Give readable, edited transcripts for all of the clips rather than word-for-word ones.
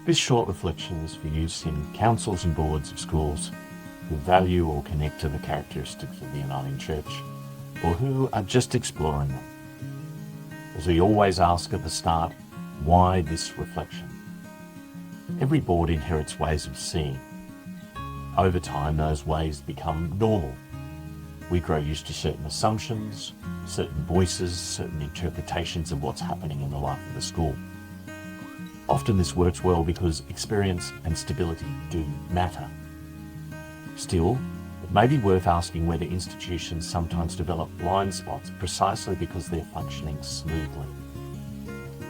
This short reflection is for use in councils and boards of schools who value or connect to the characteristics of the Uniting Church, or who are just exploring them. As we always ask at the start, why this reflection? Every board inherits ways of seeing. Over time, those ways become normal. We grow used to certain assumptions, certain voices, certain interpretations of what's happening in the life of the school. Often this works well because experience and stability do matter. Still, it may be worth asking whether institutions sometimes develop blind spots precisely because they're functioning smoothly.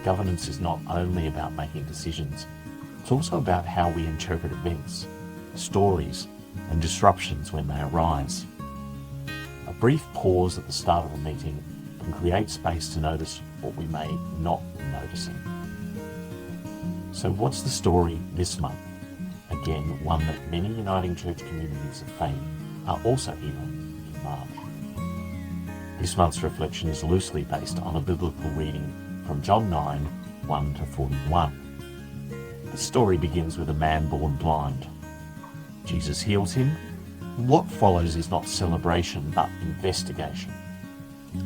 Governance is not only about making decisions, it's also about how we interpret events, stories, and disruptions when they arise. A brief pause at the start of a meeting can create space to notice what we may not be noticing. So what's the story this month? Again, one that many Uniting Church communities of faith are also hearing in March. This month's reflection is loosely based on a biblical reading from John 9, 1 to 41. The story begins with a man born blind. Jesus heals him. What follows is not celebration, but investigation.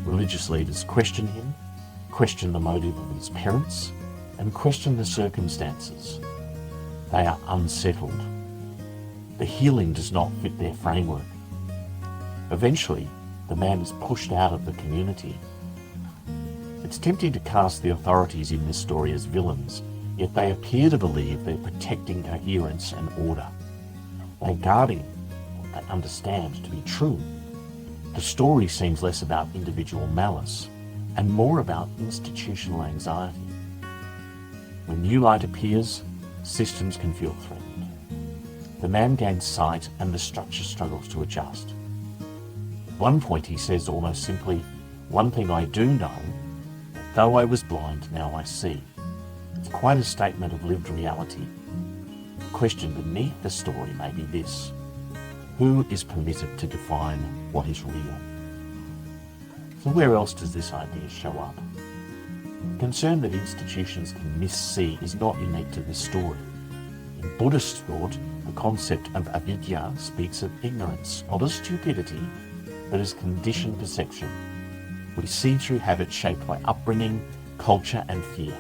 Religious leaders question him, question the motive of his parents, and question the circumstances. They are unsettled. The healing does not fit their framework. Eventually, the man is pushed out of the community. It's tempting to cast the authorities in this story as villains, yet they appear to believe they're protecting coherence and order. They're guarding what they understand to be true. The story seems less about individual malice and more about institutional anxiety. When new light appears, systems can feel threatened. The man gains sight and the structure struggles to adjust. At one point he says almost simply, "One thing I do know, that though I was blind, now I see." It's quite a statement of lived reality. The question beneath the story may be this: who is permitted to define what is real? So where else does this idea show up? Concern that institutions can missee is not unique to this story. In Buddhist thought, the concept of avidya speaks of ignorance, not as stupidity, but as conditioned perception. We see through habits shaped by upbringing, culture, and fear.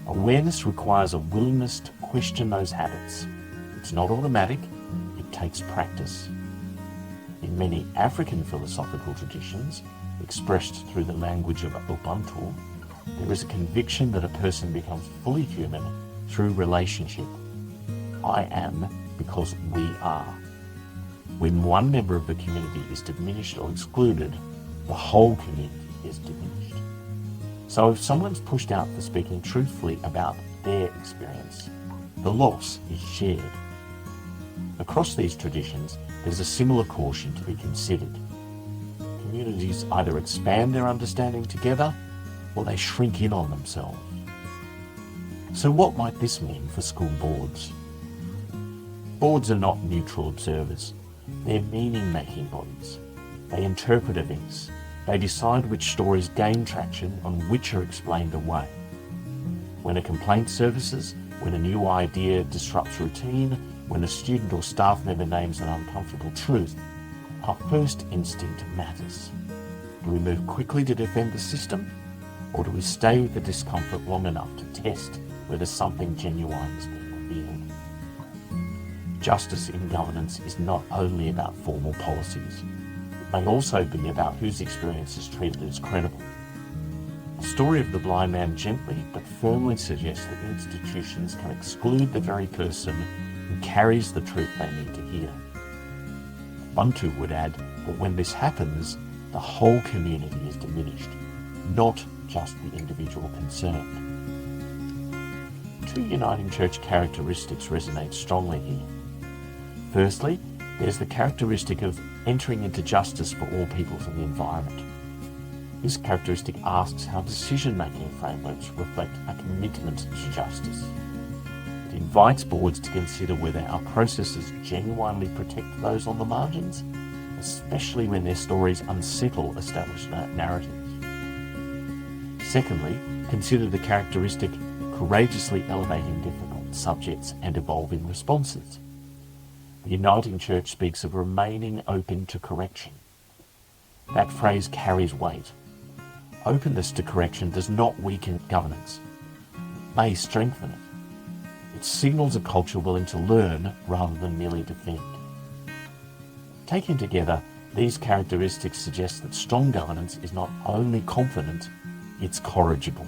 Awareness requires a willingness to question those habits. It's not automatic, it takes practice. In many African philosophical traditions, expressed through the language of Ubuntu, there is a conviction that a person becomes fully human through relationship. I am because we are. When one member of the community is diminished or excluded, the whole community is diminished. So if someone's pushed out for speaking truthfully about their experience, the loss is shared. Across these traditions, there's a similar caution to be considered. Communities either expand their understanding together, or they shrink in on themselves. So what might this mean for school boards? Boards are not neutral observers. They're meaning-making bodies. They interpret events. They decide which stories gain traction and which are explained away. When a complaint surfaces, when a new idea disrupts routine, when a student or staff member names an uncomfortable truth, our first instinct matters. Do we move quickly to defend the system? Or do we stay with the discomfort long enough to test whether something genuine has been revealed? Justice in governance is not only about formal policies. It may also be about whose experience is treated as credible. The story of the blind man gently but firmly suggests that institutions can exclude the very person who carries the truth they need to hear. Ubuntu would add that when this happens, the whole community is diminished, not just the individual concerned. Two Uniting Church characteristics resonate strongly here. Firstly, there's the characteristic of entering into justice for all peoples in the environment. This characteristic asks how decision-making frameworks reflect a commitment to justice. It invites boards to consider whether our processes genuinely protect those on the margins, especially when their stories unsettle established narratives. Secondly, consider the characteristic courageously elevating difficult. subjects and evolving responses. The Uniting Church speaks of remaining open to correction. That phrase carries weight. Openness to correction does not weaken governance, it may strengthen it. It signals a culture willing to learn rather than merely defend. Taken together, these characteristics suggest that strong governance is not only confident, it's corrigible.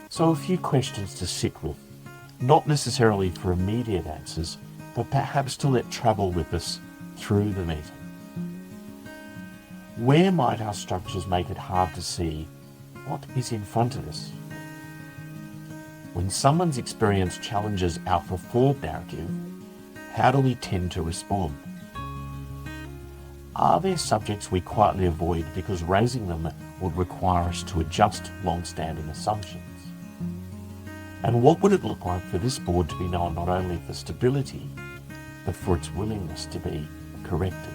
So a few questions to sit with, not necessarily for immediate answers, but perhaps to let travel with us through the meeting. Where might our structures make it hard to see what is in front of us? When someone's experience challenges our preferred narrative, how do we tend to respond? Are there subjects we quietly avoid because raising them would require us to adjust long-standing assumptions? And what would it look like for this board to be known not only for stability, but for its willingness to be corrected?